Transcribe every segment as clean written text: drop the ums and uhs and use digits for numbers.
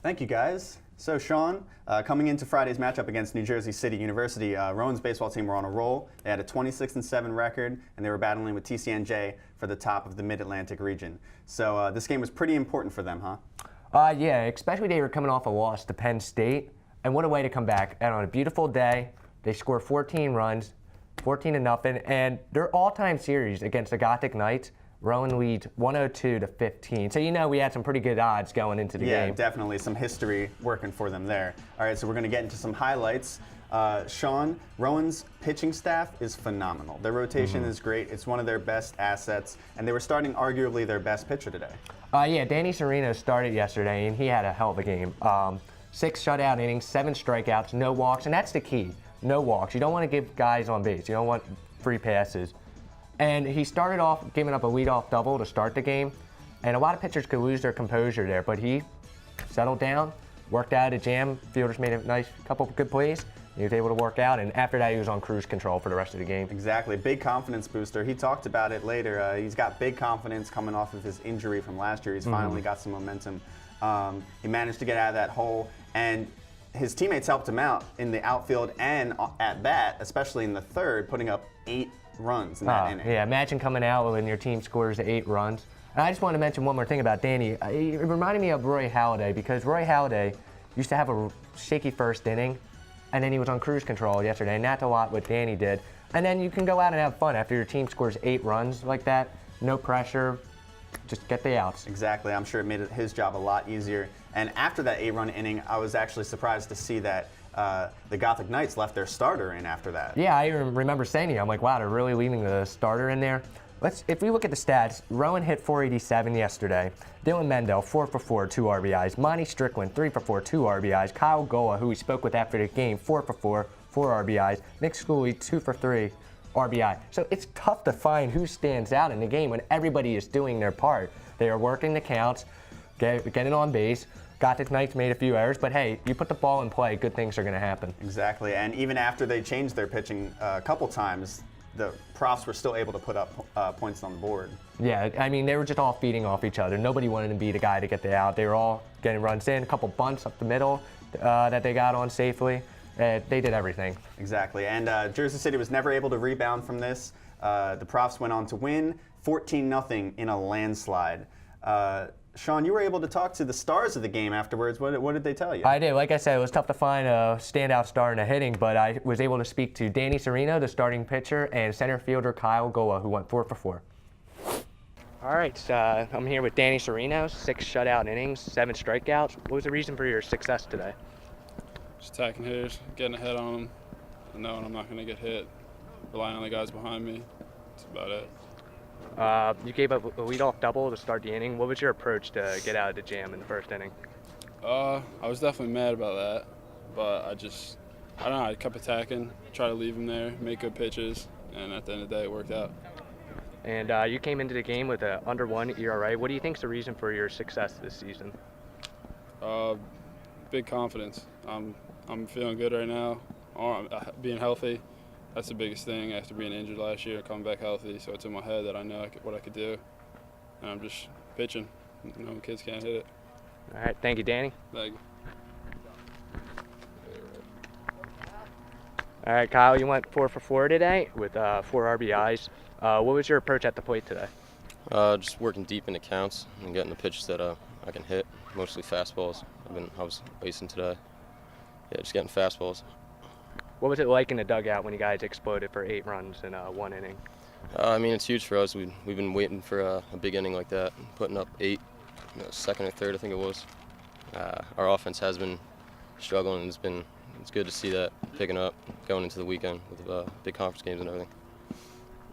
Thank you, guys. So, Sean, coming into Friday's matchup against New Jersey City University, Rowan's baseball team were on a roll. They had a 26-7 record, and they were battling with TCNJ for the top of the Mid-Atlantic region. So, this game was pretty important for them, huh? Yeah, especially they were coming off a loss to Penn State, and what a way to come back. And on a beautiful day, they scored 14 runs, 14-0, and their all-time series against the Gothic Knights, Rowan leads 102-15. So we had some pretty good odds going into the game. Yeah, definitely some history working for them there. All right, so we're going to get into some highlights. Sean, Rowan's pitching staff is phenomenal. Their rotation is great. It's one of their best assets, and they were starting arguably their best pitcher today. Yeah, Danny Serino started yesterday, and he had a hell of a game. 6 shutout innings, 7 strikeouts, no walks, and that's the key. No walks. You don't want to give guys on base. You don't want free passes. And he started off giving up a leadoff double to start the game, and a lot of pitchers could lose their composure there, but he settled down, worked out a jam. Fielders made a nice couple of good plays. He was able to work out, and after that, he was on cruise control for the rest of the game. Exactly. Big confidence booster. He talked about it later. He's got big confidence coming off of his injury from last year. He's finally got some momentum. He managed to get out of that hole, and his teammates helped him out in the outfield and at bat, especially in the third, putting up 8 runs in that inning. Yeah, imagine coming out when your team scores 8 runs. And I just want to mention one more thing about Danny. It reminded me of Roy Halladay, because Roy Halladay used to have a shaky first inning, and then he was on cruise control yesterday, and that's a lot what Danny did. And then you can go out and have fun after your team scores 8 runs like that. No pressure, just get the outs. Exactly. I'm sure it made his job a lot easier. And after that 8-run inning, I was actually surprised to see that the Gothic Knights left their starter in after that. Yeah, I remember saying to you, I'm like, wow, they're really leaving the starter in there. If we look at the stats, Rowan hit 487 yesterday. Dylan Mendel, 4 for 4, 2 RBIs. Monty Strickland, 3 for 4, 2 RBIs. Kyle Goa, who we spoke with after the game, 4 for 4, 4 RBIs. Nick Schooley, 2 for 3, RBI. So it's tough to find who stands out in the game when everybody is doing their part. They are working the counts, getting on base. Gothic Knights made a few errors, but hey, you put the ball in play, good things are going to happen. Exactly, and even after they changed their pitching a couple times, the Profs were still able to put up points on the board. Yeah, I mean, they were just all feeding off each other. Nobody wanted to be the guy to get the out. They were all getting runs in, a couple bunts up the middle that they got on safely. They did everything. Exactly, and Jersey City was never able to rebound from this. The Profs went on to win 14-0 in a landslide. Sean, you were able to talk to the stars of the game afterwards. What did they tell you? I did. Like I said, it was tough to find a standout star in the hitting, but I was able to speak to Danny Serino, the starting pitcher, and center fielder Kyle Goa, who went 4 for 4. All right, I'm here with Danny Serino, 6 shutout innings, 7 strikeouts. What was the reason for your success today? Just attacking hitters, getting ahead on them, and knowing I'm not going to get hit, relying on the guys behind me. That's about it. You gave up a leadoff double to start the inning. What was your approach to get out of the jam in the first inning? I was definitely mad about that, but I don't know, I kept attacking, try to leave him there, make good pitches, and at the end of the day, it worked out. And you came into the game with an under 1 ERA. What do you think is the reason for your success this season? Big confidence. I'm feeling good right now, being healthy. That's the biggest thing after being injured last year, coming back healthy. So it's in my head that I know what I could do, and I'm just pitching. No kids can't hit it. All right, thank you, Danny. Thank you. All right, Kyle, you went 4 for 4 today with 4 RBIs. What was your approach at the plate today? Just working deep into counts and getting the pitches that I can hit, mostly fastballs. I was racing today. Yeah, just getting fastballs. What was it like in the dugout when you guys exploded for 8 runs in 1 inning? I mean, it's huge for us. We've been waiting for a big inning like that, putting up 8, second or third, I think it was. Our offense has been struggling, and it's good to see that picking up going into the weekend with big conference games and everything.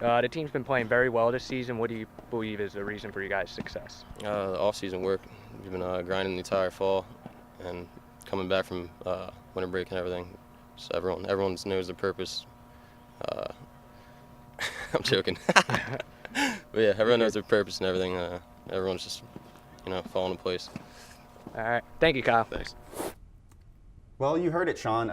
The team's been playing very well this season. What do you believe is the reason for you guys' success? The off-season work. We've been grinding the entire fall and coming back from winter break and everything. So everyone knows their purpose. I'm joking. But yeah, everyone knows their purpose and everything. Everyone's just, falling in place. All right. Thank you, Kyle. Thanks. Well, you heard it, Sean.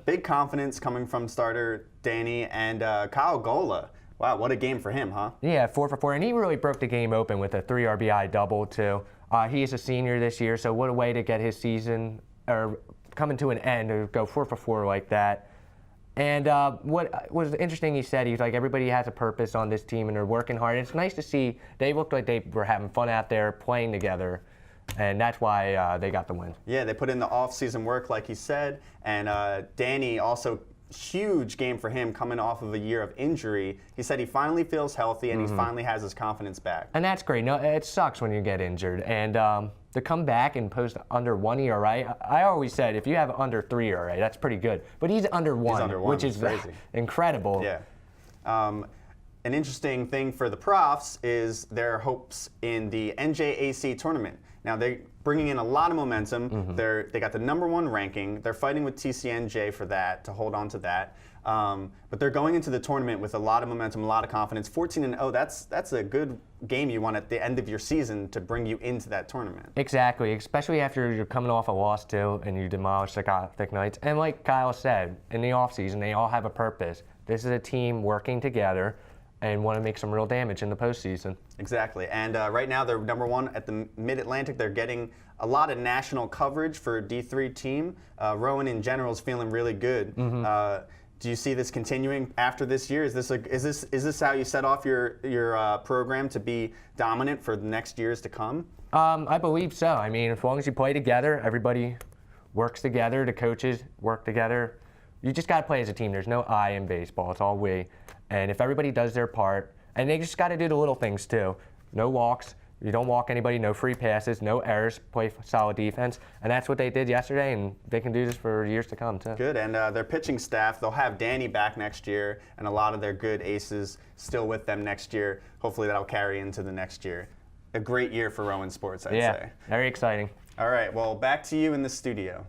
Big confidence coming from starter Danny and Kyle Gola. Wow, what a game for him, huh? Yeah, 4 for 4, and he really broke the game open with a 3 RBI double too. He is a senior this year, so what a way to get his season or coming to an end to go 4 for 4 like that. And what was interesting, he said, he was like, everybody has a purpose on this team and they're working hard. And it's nice to see they looked like they were having fun out there playing together. And that's why they got the win. Yeah, they put in the off-season work, like he said. And Danny also, huge game for him coming off of a year of injury. He said he finally feels healthy and he finally has his confidence back. And that's great. No, it sucks when you get injured. And to come back and post under 1 ERA, I always said if you have under 3 ERA, that's pretty good. But he's under 1, He's under 1, which is crazy. Incredible. Yeah. An interesting thing for the Profs is their hopes in the NJAC tournament. Now they're bringing in a lot of momentum. They got the #1 ranking. They're fighting with TCNJ for that, to hold on to that. But they're going into the tournament with a lot of momentum, a lot of confidence. 14-0, that's a good game you want at the end of your season to bring you into that tournament. Exactly, especially after you're coming off a loss too and you demolish the Gothic Knights. And like Kyle said, in the offseason, they all have a purpose. This is a team working together and want to make some real damage in the postseason. Exactly, and right now they're #1 at the Mid-Atlantic. They're getting a lot of national coverage for a D3 team. Rowan in general is feeling really good. Do you see this continuing after this year? Is this how you set off your program to be dominant for the next years to come? I believe so. I mean, as long as you play together, everybody works together, the coaches work together. You just got to play as a team. There's no I in baseball. It's all we. And if everybody does their part, and they just got to do the little things too. No walks. You don't walk anybody. No free passes. No errors. Play solid defense. And that's what they did yesterday, and they can do this for years to come too. Good. And their pitching staff, they'll have Danny back next year, and a lot of their good aces still with them next year. Hopefully that'll carry into the next year. A great year for Rowan sports, I'd say. Very exciting. All right. Well, back to you in the studio.